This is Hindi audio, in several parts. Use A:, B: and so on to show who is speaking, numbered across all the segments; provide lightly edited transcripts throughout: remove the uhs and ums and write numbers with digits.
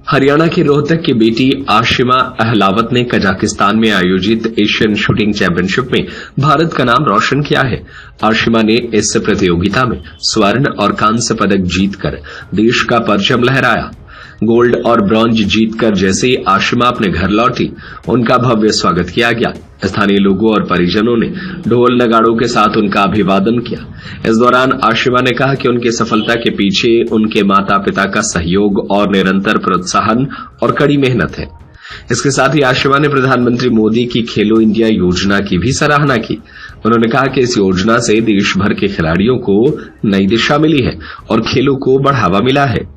A: हरियाणा की रोहतक की बेटी आशिमा अहलावत ने कजाकिस्तान में आयोजित एशियन शूटिंग चैंपियनशिप में भारत का नाम रोशन किया है। आशिमा ने इस प्रतियोगिता में स्वर्ण और कांस्य पदक जीतकर देश का परचम लहराया। गोल्ड और ब्रॉन्ज जीतकर जैसे ही आशिमा अपने घर लौटी, उनका भव्य स्वागत किया गया। स्थानीय लोगों और परिजनों ने ढोल नगाड़ों के साथ उनका अभिवादन किया। इस दौरान आशिमा ने कहा कि उनकी सफलता के पीछे उनके माता पिता का सहयोग और निरंतर प्रोत्साहन और कड़ी मेहनत है। इसके साथ ही आशिमा ने प्रधानमंत्री मोदी की खेलो इंडिया योजना की भी सराहना की। उन्होंने कहा कि इस योजना से देश भर के खिलाड़ियों को नई दिशा मिली है और खेलों को बढ़ावा मिला है।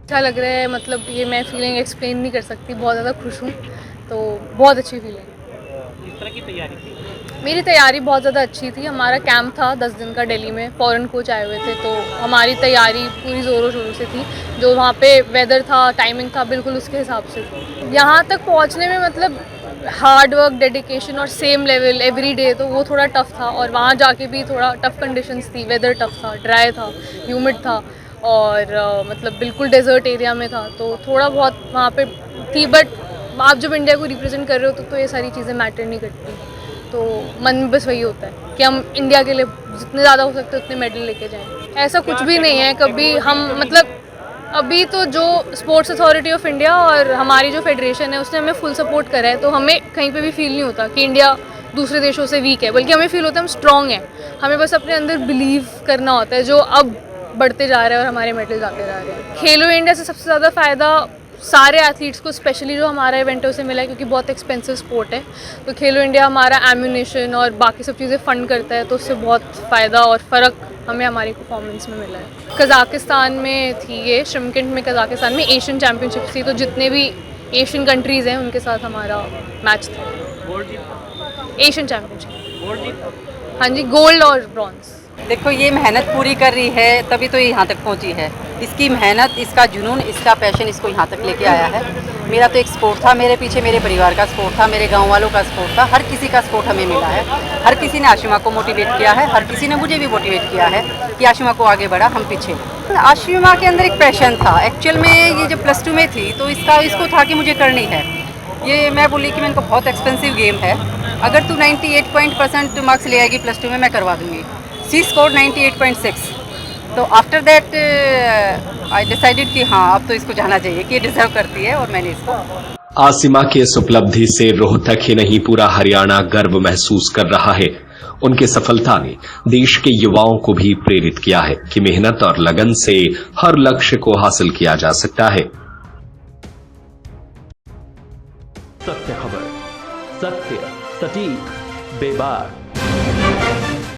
B: अच्छा लग रहा है, मतलब ये मैं फीलिंग एक्सप्लेन नहीं कर सकती। बहुत ज़्यादा खुश हूँ, तो बहुत अच्छी फीलिंग।
C: किस तरह की तैयारी थी?
B: मेरी तैयारी बहुत ज़्यादा अच्छी थी। हमारा कैंप था 10 दिन का दिल्ली में, फॉरेन कोच आए हुए थे, तो हमारी तैयारी पूरी ज़ोरों शोरों से थी। जो वहाँ पे वेदर था, टाइमिंग था, बिल्कुल उसके हिसाब से थी। यहाँ तक पहुँचने में मतलब हार्ड वर्क, डेडिकेशन और सेम लेवल एवरी डे, तो वो थोड़ा टफ था। और वहाँ जाके भी थोड़ा टफ कंडीशंस थी। वेदर टफ था, ड्राई था, ह्यूमिड था और मतलब बिल्कुल डेजर्ट एरिया में था, तो थोड़ा बहुत वहाँ पे थी। बट आप जब इंडिया को रिप्रेजेंट कर रहे हो तो ये सारी चीज़ें मैटर नहीं करती। तो मन में बस वही होता है कि हम इंडिया के लिए जितने ज़्यादा हो सकते उतने मेडल लेके जाएं। ऐसा कुछ भी नहीं है कभी। हम मतलब अभी तो जो स्पोर्ट्स अथॉरिटी ऑफ इंडिया और हमारी जो फेडरेशन है उसने हमें फुल सपोर्ट करा है, तो हमें कहीं पे भी फील नहीं होता कि इंडिया दूसरे देशों से वीक है, बल्कि हमें फील होता है हम स्ट्रॉन्ग हैं। हमें बस अपने अंदर बिलीव करना होता है, जो अब बढ़ते जा रहे हैं और हमारे मेडल्स आते जा रहे हैं। खेलो इंडिया से सबसे ज़्यादा फ़ायदा सारे एथलीट्स को, स्पेशली जो हमारा इवेंट है उसे मिला है, क्योंकि बहुत एक्सपेंसिव स्पोर्ट है। तो खेलो इंडिया हमारा एम्यूनेशन और बाकी सब चीज़ें फंड करता है, तो उससे बहुत फ़ायदा और फ़र्क हमें हमारी परफॉर्मेंस में मिला है। कज़ाकिस्तान में थी ये, शिमकिंट में कज़ाकिस्तान में एशियन चैम्पियनशिप थी, तो जितने भी एशियन कंट्रीज़ हैं उनके साथ हमारा मैच था। एशियन चैम्पियनशिप, हाँ जी, गोल्ड और ब्रॉन्ज।
D: देखो, ये मेहनत पूरी कर रही है तभी तो यहाँ तक पहुँची है। इसकी मेहनत, इसका जुनून, इसका पैशन इसको यहाँ तक लेके आया है। मेरा तो एक स्पोर्ट था, मेरे पीछे मेरे परिवार का सपोर्ट था, मेरे गांव वालों का सपोर्ट था, हर किसी का सपोर्ट हमें मिला है। हर किसी ने आशिमा को मोटिवेट किया है, हर किसी ने मुझे भी मोटिवेट किया है कि आशिमा को आगे बढ़ा, हम पीछे। आशिमा के अंदर एक पैशन था। एक्चुअल में ये जब +2 में थी तो इसको था कि मुझे करनी है। ये मैं बोली कि मैं इनको बहुत एक्सपेंसिव गेम है, अगर तू 98% मार्क्स ले आएगी +2 में, मैं करवा दूँगी। सी स्कोर 98.6। तो आफ्टर दैट आई डिसाइडेड कि हाँ, अब तो इसको जाना चाहिए कि ये डिजर्व करती है, और मैंने इसको।
A: आसिमा की इस उपलब्धि से रोहतक ही नहीं पूरा हरियाणा गर्व महसूस कर रहा है। उनकी सफलता ने देश के युवाओं को भी प्रेरित किया है कि मेहनत और लगन से हर लक्ष्य को हासिल किया जा सकता है।
E: सत्य खबर, सत्य, सटीक, बेबाक।